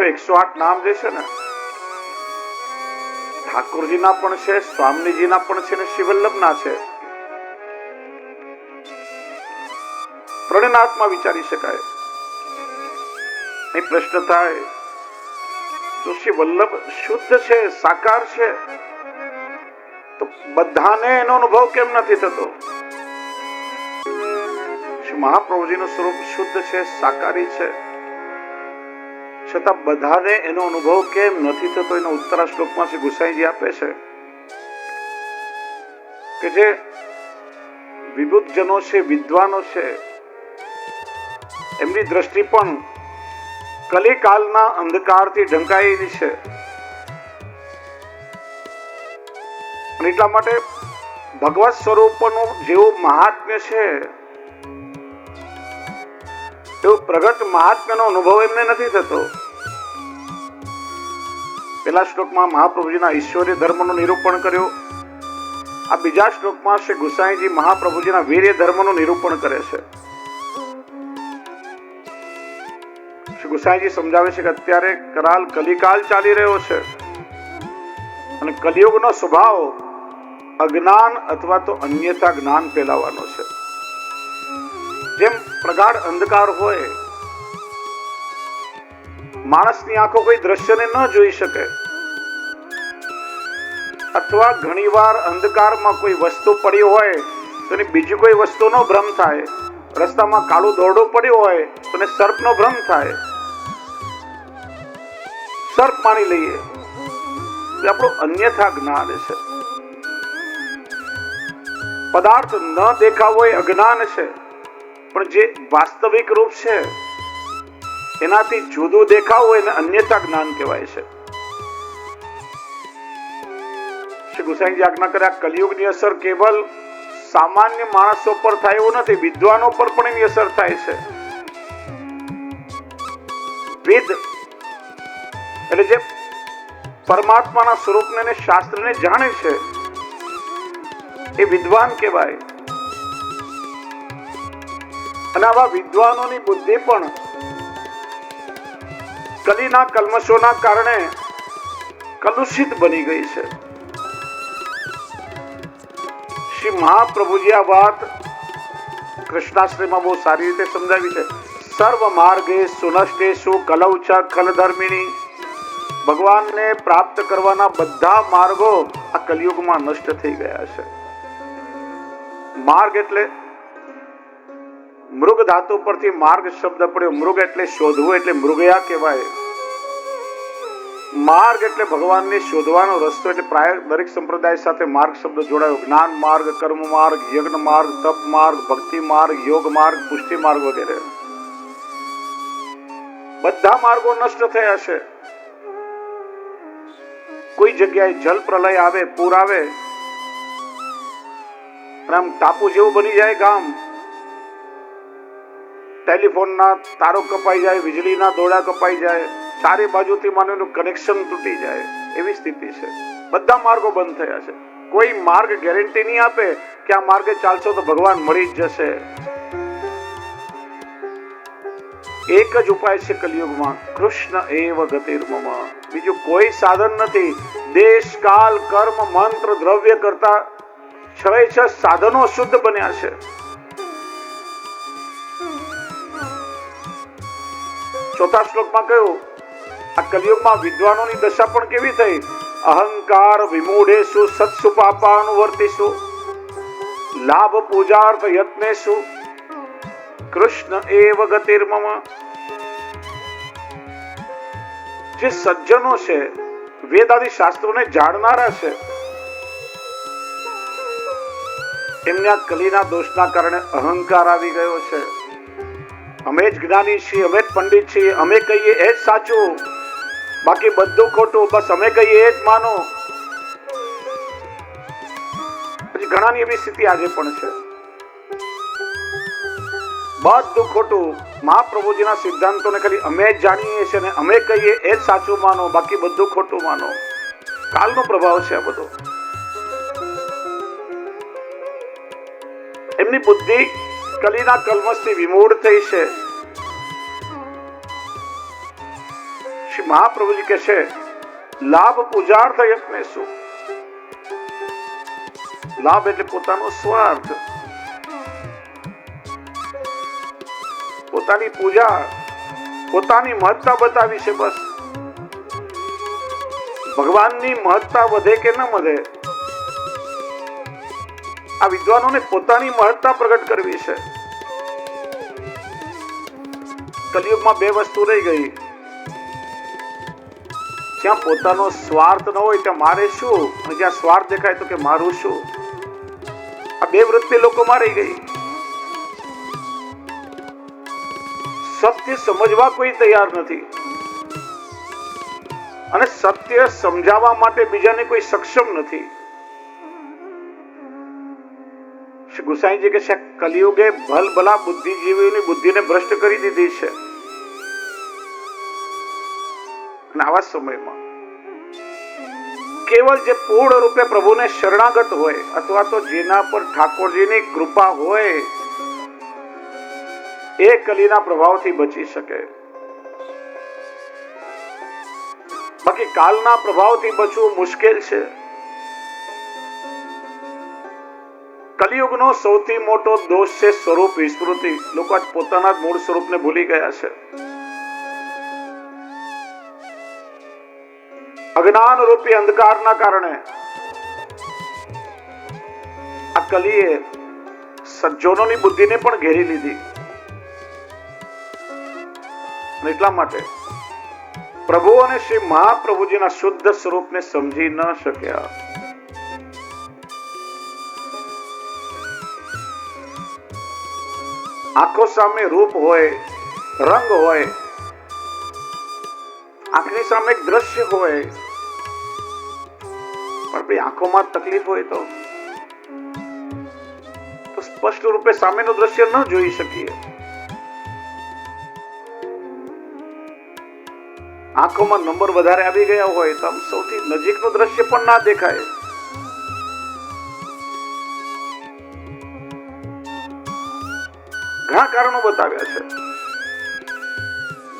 108 નામ જે છે ને, ઠાકોરજીના પણ છે, સ્વામીજીના પણ છે ને શ્રી વલ્લભના છે. ત્રણેયના અર્થમાં વિચારી શકાય. અહીં પ્રશ્ન થાય, જો શ્રી વલ્લભ શુદ્ધ છે, સાકાર છે, તો બધાને એનો અનુભવ કેમ નથી થતો? શ્રી મહાપ્રભુજીનું સ્વરૂપ શુદ્ધ છે, સાકારી છે, છતાં બધાને એનો અનુભવ કેમ નથી થતો? એનો ઉત્તર આ શ્લોકમાં શ્રી ગુસાઈજી આપે છે કે જે વિબુદ્ધજનો છે, વિદ્વાનો છે, એમની દ્રષ્ટિ પણ કલિકાલના અંધકારથી ઢંકાયેલી છે. અને એટલા માટે ભગવત સ્વરૂપનું જેવું મહાત્મ્ય છે, એવું પ્રગટ મહાત્મ્યનો અનુભવ એમને નથી થતો. પહેલા શ્લોકમાં મહાપ્રભુજીના ઈશ્વરીય ધર્મનું નિરૂપણ કર્યું. આ બીજા શ્લોકમાં શ્રી ગુસાઈજી મહાપ્રભુજીના વીર્ય ધર્મનું નિરૂપણ કરે છે. શ્રી ગુસાઈજી સમજાવે છે કે અત્યારે કરાલ કલિકાલ ચાલી રહ્યો છે અને કલિયુગનો સ્વભાવ અજ્ઞાન અથવા તો અન્યથા જ્ઞાન ફેલાવવાનો છે. જેમ પ્રગાઢ અંધકાર હોય, માણસની આંખો કોઈ દ્રશ્યને ન જોઈ શકે, અથવા ઘણીવાર અંધકારમાં કોઈ વસ્તુ પડી હોય તો એની બીજી કોઈ વસ્તુનો ભ્રમ થાય. રસ્તામાં કાળું દોરડું પડ્યું હોય તો એને સર્પનો ભ્રમ થાય, સર્પ માની લઈએ. એ આપણું અન્યથા જ્ઞાન છે. પદાર્થ ન દેખાવો એ અજ્ઞાન છે, પણ જે વાસ્તવિક રૂપ છે એનાથી જુદું દેખાવું એને અન્યથા જ્ઞાન કહેવાય છે. શ્રી ગુસાઈજી આજ્ઞા કરે, આ કલિયુગની અસર કેવલ સામાન્ય માણસો પર થાય એવું નથી, વિદ્વાનો પર પણ એની અસર થાય છે. વેદ એટલે જે પરમાત્માના સ્વરૂપને અને શાસ્ત્રને જાણે છે એ વિદ્વાન કહેવાય. અને આવા વિદ્વાનોની બુદ્ધિ પણ કલીના કલ્મશોના કારણે કલુષિત બની ગઈ છે. શ્રી મહાપ્રભુજી આ વાત કૃષ્ણાશ્રયમાં બહુ સારી રીતે સમજાવી છે. સર્વ માર્ગે સુનષ્ટેષુ કલૌ ચ કલધર્મિણી. ભગવાનને પ્રાપ્ત કરવાના બધા માર્ગો આ કલિયુગમાં નષ્ટ થઈ ગયા છે. માર્ગ એટલે મૃગ ધાતુ પરથી માર્ગ શબ્દ પડ્યો. મૃગ એટલે શોધવું, એટલે મૃગયા કહેવાય. માર્ગ એટલે ભગવાનને શોધવાનો રસ્તો, એટલે પ્રાય દરેક સંપ્રદાય સાથે માર્ગ શબ્દ જોડાયો. જ્ઞાન માર્ગ, કર્મ માર્ગ, યજ્ઞ માર્ગ, તપ માર્ગ, ભક્તિ માર્ગ, યોગ માર્ગ, પુષ્ટિ માર્ગ વગેરે. બધા માર્ગો નષ્ટ થયા છે. કોઈ જગ્યાએ જલ પ્રલય આવે, પૂર આવે, આમ ટાપુ જેવું બની જાય ગામ. ટેલિફોનના તારો કપાઈ જાય, વીજળીના દોરડા કપાઈ જાય, ચારે બાજુથી માનવનું કનેક્શન તૂટી જાય, એવી સ્થિતિ છે. બધા માર્ગો બંધ થયા છે. કોઈ માર્ગ ગેરંટી નહીં આપે કે આ માર્ગે ચાલશો તો ભગવાન મળી જ જશે. એક જ ઉપાય છે કલિયુગમાં, કૃષ્ણ એવ ગતિર્મમ. બીજું કોઈ સાધન નથી. દેશ, કાલ, કર્મ, મંત્ર, દ્રવ્ય કરતા 6 સાધનો શુદ્ધ બન્યા છે. ચોથા શ્લોકમાં કહ્યું, આ કલિયુગમાં વિદ્વાનોની દશા પણ કેવી થઈ? અહંકાર વિમૂઢેષુ સત્સુ પાપાનુવર્તિષુ લાભ પૂજાર્થ યત્નેષુ કૃષ્ણ એવ ગતિર્મમ. જે સજ્જનો છે, વેદાદી શાસ્ત્રોને જાણનારા છે, એમને આ કલીના દોષના કારણે અહંકાર આવી ગયો છે. અમે જ જ્ઞાની છીએ, અમે જ પંડિત છીએ, અમે કહીએ એ જ સાચું, બાકી બધું ખોટું, બસ અમે કહીએ એ જ માનો. પછી ઘણાની એવી સ્થિતિ આજે પણ છે. બધું ખોટું. મહાપ્રભુજીના સિદ્ધાંતોને ખાલી અમે જ જાણીએ છીએ ને અમે કહીએ એ જ સાચું માનો, બાકી બધું ખોટું માનો. કાલનો પ્રભાવ છે આ બધો. એમની બુદ્ધિ કલીના કલ્મશથી વિમૂઢ થઈ છે. શ્રી શ્રી મહાપ્રભુજી કહે છે, લાભ પૂજાર્થ યત્ને શું. લાભ એટલે પોતાનો સ્વાર્થ, પોતાની પૂજા, પોતાની મહત્તા બતાવી છે. બસ ભગવાનની મહત્તા વધે કે ન વધે, આ વિદ્વાનોને પોતાની મહત્તા પ્રગટ કરવી છે. કલિયુગમાં બે વસ્તુ રહી ગઈ, જ્યાં પોતાનો સ્વાર્થ ન હોય ત્યાં મારે શું, અને જ્યાં સ્વાર્થ દેખાય તો કે મારું શું. આ બે વૃત્તિ લોકોમાં રહી ગઈ. સત્ય સમજવા કોઈ તૈયાર નથી, અને સત્ય સમજાવવા માટે બીજાને કોઈ સક્ષમ નથી. શ્રી ગુસાઈજી કહે છે, કલિયુગે ભલભલા બુદ્ધિજીવીઓની બુદ્ધિને ભ્રષ્ટ કરી દીધી છે. અને આવા સમયમાં કેવળ જે પૂર્ણ રૂપે પ્રભુને શરણાગત હોય, અથવા તો જેના પર ઠાકોરજીની કૃપા હોય, એ કલીના પ્રભાવથી બચી શકે. બાકી કાલના પ્રભાવથી બચવું મુશ્કેલ છે. કલિયુગનો સૌથી મોટો દોષ છે સ્વરૂપ વિસ્મૃતિ. લોકો આજ પોતાના જ મૂળ સ્વરૂપને ભૂલી ગયા છે. અજ્ઞાન રૂપી અંધકારના કારણે આ કલીએ સજ્જનોની બુદ્ધિને પણ ઘેરી લીધી. એટલા માટે પ્રભુ અને શ્રી મહાપ્રભુજીના શુદ્ધ સ્વરૂપને સમજી ન શક્યા. આંખો સામે રૂપ હોય, રંગ હોય, આંખની સામે એક દ્રશ્ય હોય, પણ આપણી આંખોમાં તકલીફ હોય તો સ્પષ્ટ રૂપે સામેનું દ્રશ્ય ન જોઈ શકીએ. આંખોમાં નંબર વધારે આવી ગયા હોય તો આમ સૌથી નજીકનું દ્રશ્ય પણ ના દેખાય. ઘણા કારણો બતાવ્યા છે.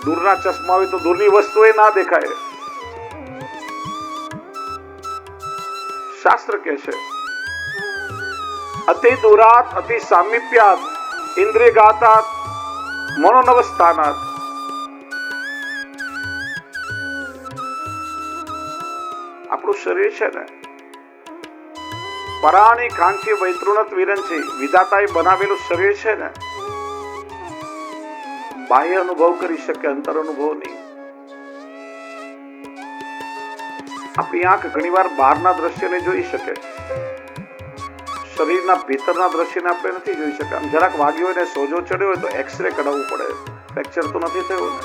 દૂરના ચશ્મા હોય તો દૂરની વસ્તુ એ ના દેખાય. શાસ્ત્ર કહે છે, અતિ દૂરાત અતિ સામીપ્યાત ઇન્દ્રિયઘાતાત મનોનવસ્થાનાત. આપણું શરીર છે ને, પરાણી કાંચી વૈતૃણત વિરંચી, વિધાતાએ બનાવેલું શરીર છે ને, બાહ્ય અનુભવ કરી શકે, અંતર અનુભવ નહીં. આપણી આંખ ઘણીવાર બહારના દ્રશ્યને જોઈ શકે, શરીરના ભીતરના દ્રશ્યને આપણે નથી જોઈ શકતા. આમ જરાક વાગ્યો હોય ને સોજો ચડ્યો હોય તો એક્સરે કઢાવવું પડે, ફ્રેક્ચર તો નથી થયું ને.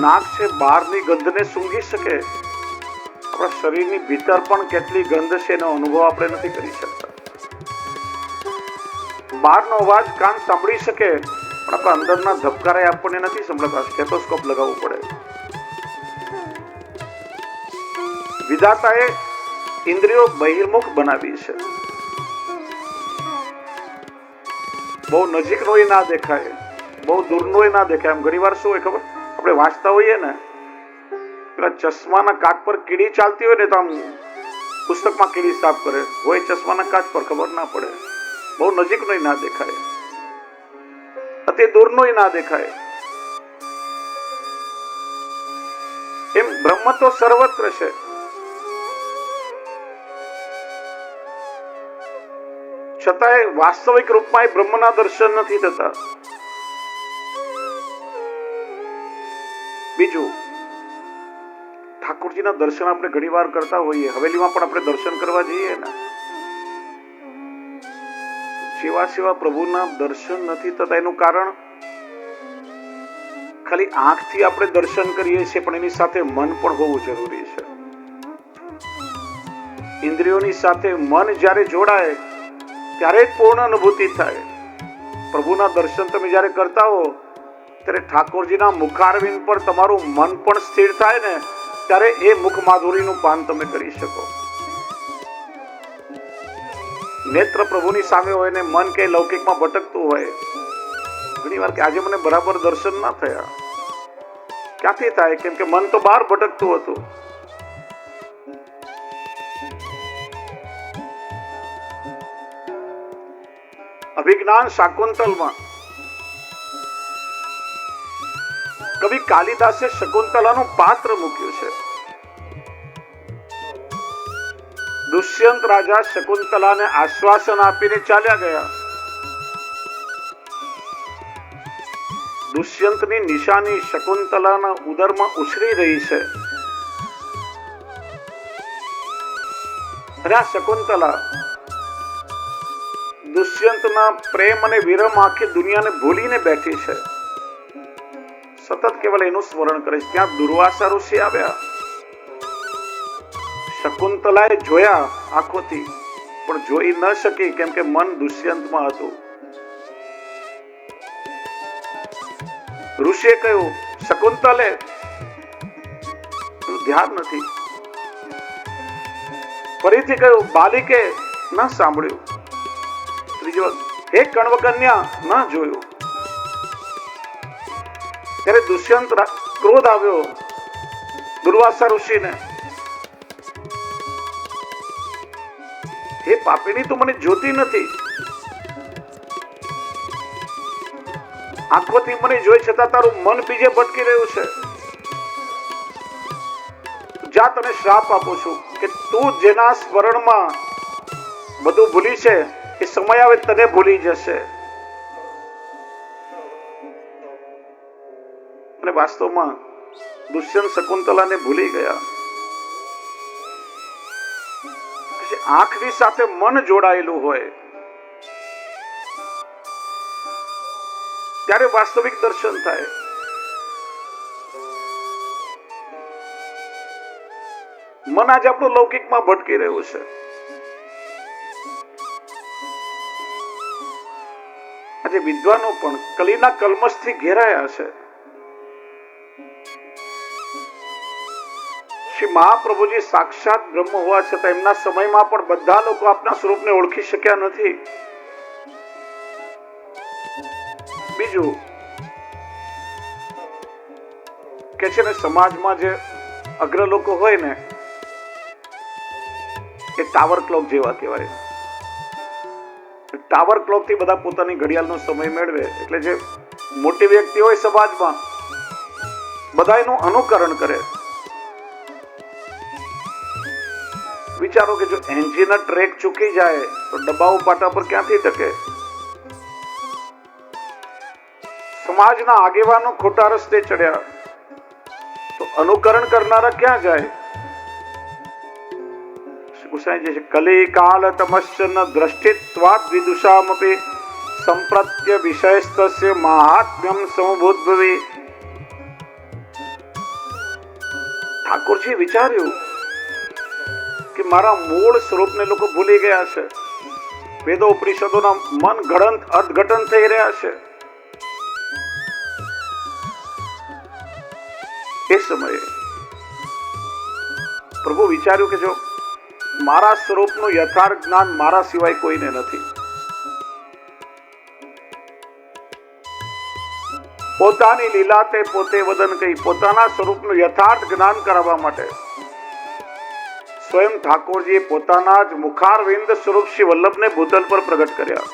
નાક છે બહારની ગંધને સૂંઘી શકે, આપણા શરીરની ભીતર પણ કેટલી ગંધ છે એનો અનુભવ આપણે નથી કરી શકતા. બહારનો અવાજ કાન સાંભળી શકે, પણ આપણા અંદરના ધબકારા આપણને નથી સંભળાતા, સ્ટેથોસ્કોપ લગાવવું પડે. વિધાતાએ ઇન્દ્રિયો બહિર્મુખ બનાવી છે. બહુ નજીકનો ના દેખાય, બહુ દૂરનો ના દેખાય. આમ ઘણી વાર શું હોય ખબર, આપણે વાંચતા હોઈએ ને, પેલા ચશ્માના કાચ પર કીડી ચાલતી હોય ને તો આમ પુસ્તકમાં કીડી સાફ કરે હોય, ચશ્માના કાચ પર ખબર ના પડે. બહુ નજીકનો ના દેખાય, અતિ દૂરનો ના દેખાય. એમ બ્રહ્મ તો સર્વત્ર છે, છતાંય વાસ્તવિક રૂપમાં બ્રહ્મના દર્શન નથી થતા. બીજું, ઠાકોરજીના દર્શન આપણે ઘણી વાર કરતા હોઈએ, હવેલીમાં પણ આપણે દર્શન કરવા જઈએ ને, સેવા પ્રભુના દર્શન નથી થતા. એનું કારણ ખાલી આંખથી આપણે દર્શન કરીએ છીએ, પણ એની સાથે મન પણ હોવું જરૂરી છે. ઇન્દ્રિયોની સાથે મન જ્યારે જોડાય ત્યારે જ પૂર્ણ અનુભૂતિ થાય. પ્રભુના દર્શન તમે જ્યારે કરતા હો ત્યારે ઠાકોરજીના મુખારવિંદ પર તમારું મન પણ સ્થિર થાય ને, ત્યારે એ મુખ માધુરીનું પાન તમે કરી શકો. નેત્ર પ્રભુની સામે હોય ને મન કે લૌકિકમાં ભટકતું હોય, ઘણી વાર કે આજે મને બરાબર દર્શન ના થયા, ક્યાંથી થાય? કેમ કે મન તો બહાર ભટકતું હતું. અભિજ્ઞાન શાકુંતલમાં કવિ કાલિદાસે શકુંતલાનું પાત્ર મૂક્યું છે. દુષ્યંત રાજા શકુંતલાને આશ્વાસન આપીને ચાલ્યા ગયા. દુષ્યંતની નિશાની શકુંતલાના ઉદરમાં ઉછરી રહી છે. અને આ શકુંતલા દુષ્યંતના પ્રેમ અને વિરમ આખી દુનિયાને ભૂલીને બેઠી છે. સતત કેવલ એનું સ્મરણ કરે છે. ત્યાં દુર્વાસા ઋષિ આવ્યા. શકુંતલાએ જોયા આંખોથી, પણ જોઈ ન શકી કેમ કે મન દુષ્યંતમાં હતું. ઋષિએ કહ્યું, શકુંતલે ધ્યાન નથી. ફરીથી કહ્યું, બાલિકે ન સાંભળ્યું. ત્રીજો, હે કણવકન્યા ન જોયું. ત્યારે દુષ્યંત ક્રોધ આવ્યો દુર્વાસા ઋષિને. હે પાપીની, તું મને જોતી નથી. આંખોથી મને જોઈ છતાં તારું મન બીજે ભટકી રહ્યું છે. જા, તને શ્રાપ આપું છું કે તું જેના સ્મરણમાં બધું ભૂલી છે એ સમય આવે તને ભૂલી જશે. અને વાસ્તવમાં દુષ્યંત શકુંતલાને ભૂલી ગયા. આંખની સાથે મન જોડાયેલું હોય ત્યારે વાસ્તવિક દર્શન થાય. મન આજે આપણું લૌકિકમાં ભટકી રહ્યું છે. આજે વિદ્વાનો પણ કલીના કલ્મશથી ઘેરાયા છે. શ્રી મહાપ્રભુજી સાક્ષાત બ્રહ્મ હોવા છતાં એમના સમયમાં પણ બધા લોકો આપના સ્વરૂપને ઓળખી શક્યા નથી. બીજું કે છે ને, સમાજમાં જે અગ્ર લોકો હોય ને એ ટાવર ક્લોક જેવા કહેવાય. ટાવર ક્લોક થી બધા પોતાની ઘડિયાળનો સમય મેળવે. એટલે જે મોટી વ્યક્તિ હોય સમાજમાં બધા એનું અનુકરણ કરે. વિચારો કે જો એન્જિન ટ્રેક ચૂકી જાય તો ડબ્બાઓ પાટા પર ક્યાંથી ટકે? સમાજના આગેવાનો ખોટા રસ્તે ચડ્યા તો અનુકરણ કરનારા ક્યાં જાય? ગુસાઈજી છે, કલી કાલ તમસ્ય ન દ્રષ્ટિત્વાદ વિદુષામપી સંપ્રત્ય વિષયસ્તસ્ય મહાત્મ્યમ સમભૂતભવી. ઠાકોરજી વિચાર્યું કે મારા મૂળ સ્વરૂપને લોકો ભૂલી ગયા છે. વેદો ઉપનિષદોના મન ઘડંત અર્થઘટન થઈ રહ્યા છે. એ સમયે પ્રભુ વિચાર્યું કે જો મારા સ્વરૂપનું યથાર્થ જ્ઞાન મારા સિવાય કોઈને નથી. પોતાની લીલા તે પોતે વદન કહી પોતાના સ્વરૂપનું યથાર્થ જ્ઞાન કરાવવા માટે સ્વયં ઠાકોરજીએ પોતાના જ મુખારવિંદ સ્વરૂપ શ્રી વલ્લભને ભૂતલ પર પ્રગટ કર્યા.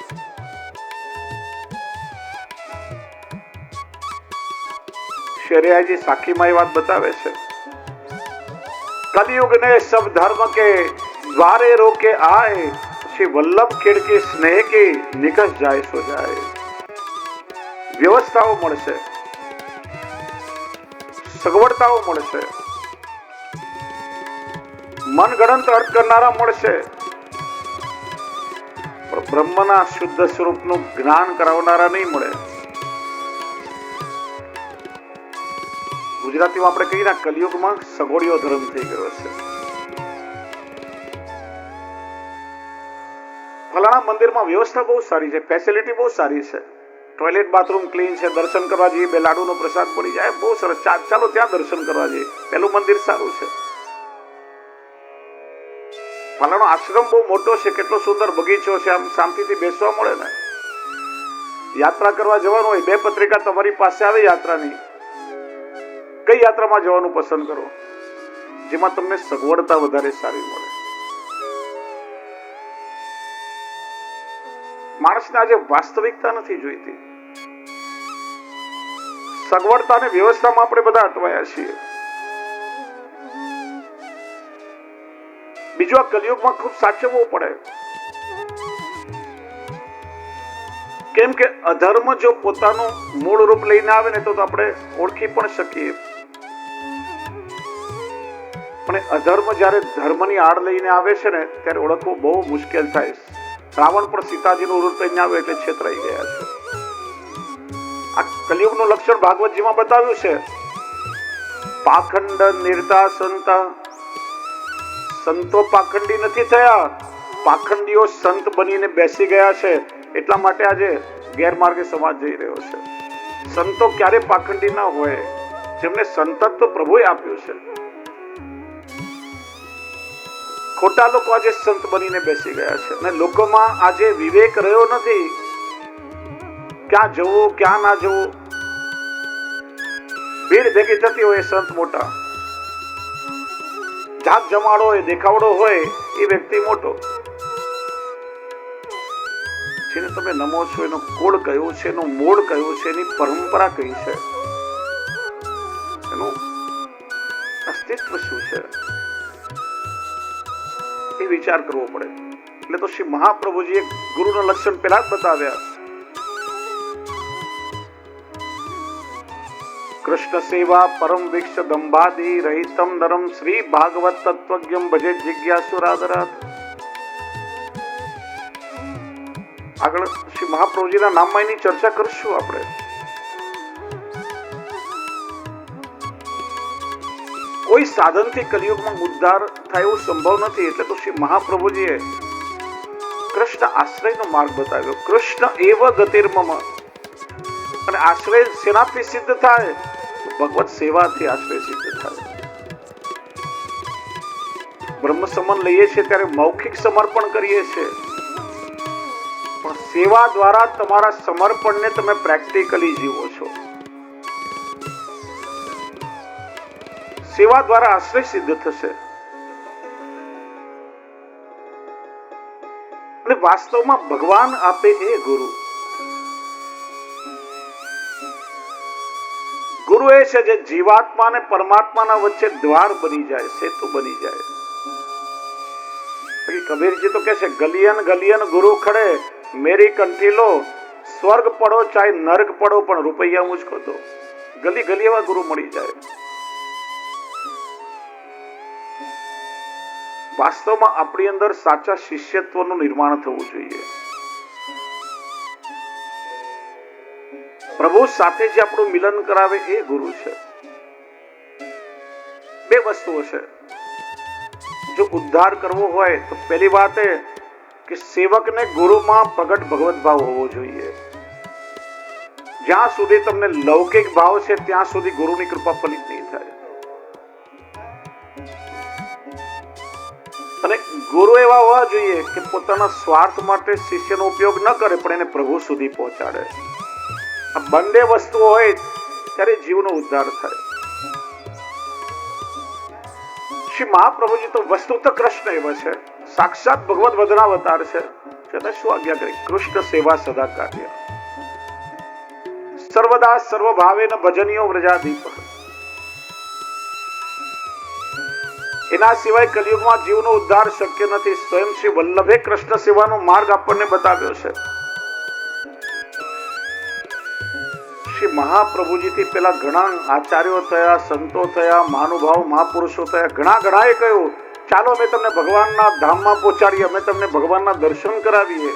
શેરિયાજી સાખીમાં એ વાત બતાવે છે, कलयुग ने सब धर्म के द्वारे रोके आए, श्री वल्लभ खिड़की स्नेह की निकस जाए सो जाए. વ્યવસ્થાઓ મળશે, સગવડતાઓ મળશે, મનગણંત અર્થ કરનારા મળશે, પણ બ્રહ્મના શુદ્ધ સ્વરૂપનું જ્ઞાન કરાવનારા નહીં મળે. ગુજરાતીમાં આપણે કહીએ ને, કલિયુગમાં સગોડિયો ધર્મ થઈ ગયો છે. ફલાણા મંદિરમાં વ્યવસ્થા બહુ સારી છે, ફેસિલિટી બહુ સારી છે, ટોયલેટ બાથરૂમ ક્લીન છે, દર્શન કરવા જઈએ 2 લાડુનો પ્રસાદ મળી જાય, બહુ સરસ, ચાલો ત્યાં દર્શન કરવા જઈએ, પેલું મંદિર સારું છે. ફલાણો આશ્રમ બહુ મોટો છે, કેટલો સુંદર બગીચો છે, આમ શાંતિથી બેસવા મળે ને. યાત્રા કરવા જવાનું હોય, 2 પત્રિકા તમારી પાસે આવે યાત્રાની, કઈ યાત્રામાં જવાનું પસંદ કરો જેમાં તમને સગવડતા વધારે સારી મળે? માણસને આજે વાસ્તવિકતા નથી જોઈતી. સગવડતા અને વ્યવસ્થામાં આપણે બધા અટવાયા છીએ. બીજું, આ કલિયુગમાં ખૂબ સાચવવું પડે. કેમ કે અધર્મ જો પોતાનું મૂળ રૂપ લઈને આવે ને તો આપણે ઓળખી પણ શકીએ, પણ અધર્મ જ્યારે ધર્મની આડ લઈને આવે છે ને ત્યારે ઓળખવું બહુ મુશ્કેલ થાય. રાવણ પણ સીતાજીનું રૂપ લઈને આવે એટલે છેતરાઈ ગયા છે. આ કલિયુગનું લક્ષણ ભાગવતજીમાં બતાવ્યું છે. પાખંડ નિર્તા સંત, સંતો પાખંડી નથી થયા, પાખંડીઓ સંત બનીને બેસી ગયા છે. એટલા માટે આજે ગેરમાર્ગે સમાજ જઈ રહ્યો છે. સંતો ક્યારે પાખંડી ના હોય, જેમને સંતત્વ પ્રભુએ આપ્યું છે. ખોટા લોકો આજે સંત બનીને બેસી ગયા છે અને લોકોમાં આજે વિવેક રહ્યો નથી. ક્યાં જવું ક્યાં ના જવું, ભીડ ભેગી થતી હોય સંત મોટા, જાગ જમાડો હોય દેખાવડો હોય એ વ્યક્તિ મોટો. જેને તમે નમો છો એનો કુળ કયું છે, એનું મૂળ કયું છે, એની પરંપરા કઈ છે, એનું અસ્તિત્વ શું છે, એ વિચાર કરવો પડે. એટલે તો શ્રી મહાપ્રભુજીએ ગુરુના લક્ષણ પહેલા જ બતાવ્યા. કૃષ્ણ સેવા પરમ વિક્ષ દંભાદી રહિતમ નરમ શ્રી ભાગવત તત્વજ્ઞમ ભજે જિજ્ઞાસુરાદરાત. આગળ શ્રી મહાપ્રભુજીના નામમાં એની ચર્ચા કરશું આપણે. કોઈ સાધનથી કલિયુગમાં ઉદ્ધાર થાય એવું સંભવ નથી. એટલે તો શ્રી મહાપ્રભુજીએ કૃષ્ણ આશ્રયનો માર્ગ બતાવ્યો. કૃષ્ણ એવ ગતિર્મમ. અને આશ્રય શેનાથી સિદ્ધ થાય? ભગવત સેવાથી આશ્રય સિદ્ધ થાય. બ્રહ્મ સમન લઈએ છીએ ત્યારે મૌખિક સમર્પણ કરીએ છીએ, પણ સેવા દ્વારા તમારા સમર્પણને તમે પ્રેક્ટિકલી જીવો છો. સેવા દ્વારા આશ્રય સિદ્ધ થશે. અને વાસ્તવમાં ભગવાન આપે એ ગુરુ. ગુરુ એ છે જે જીવાત્મા અને પરમાત્માના વચ્ચે દ્વાર બની જાય, સેતુ બની જાય. કબીરજી તો કહે છે, ગલિયન ગલિયન ગુરુ ખડે મેરી કંઠી લો, સ્વર્ગ પડો ચાહે નર્ક પડો પણ રૂપૈયા મુझको દો. ગલી ગલી એવા ગુરુ મળી જાય. વાસ્તવમાં આપણી અંદર સાચા શિષ્યત્વનું નિર્માણ થવું જોઈએ. પ્રભુ સાથે જે આપણું મિલન કરાવે એ ગુરુ છે. બે વસ્તુઓ છે. જો ઉદ્ધાર કરવો હોય તો પહેલી વાત એ કે સેવકને ગુરુમાં પ્રગટ ભગવત ભાવ હોવો જોઈએ. જ્યાં સુધી તમને લૌકિક ભાવ છે ત્યાં સુધી ગુરુની કૃપા ફલિત નહીં થાય. અને ગુરુ એવા હોવા જોઈએ કે પોતાના સ્વાર્થ માટે શિષ્યનો ઉપયોગ ન કરે પણ એને પ્રભુ સુધી પહોંચાડે. આ બંને વસ્તુઓ હોય ત્યારે જીવનો ઉદ્ધાર થાય. શ્રી મહાપ્રભુજી તો વસ્તુ તો કૃષ્ણ એવા છે, સાક્ષાત ભગવત વદનાવતાર છે. છતાં શું આજ્ઞા કરી? કૃષ્ણ સેવા સદા કાર્ય, સર્વદા સર્વભાવેન ભજનીયો વ્રજાધીપ. એના સિવાય કલિયુગમાં જીવનો ઉદ્ધાર શક્ય નથી. સ્વયં શ્રી વલ્લભે કૃષ્ણ સેવાનો માર્ગ આપણને બતાવ્યો છે. શ્રી મહાપ્રભુજીથી પેલા ઘણા આચાર્યો થયા, સંતો થયા, મહાનુભાવ મહાપુરુષો થયા. ઘણાએ કહ્યું ચાલો અમે તમને ભગવાનના ધામમાં પહોંચાડીએ, અમે તમને ભગવાનના દર્શન કરાવીએ.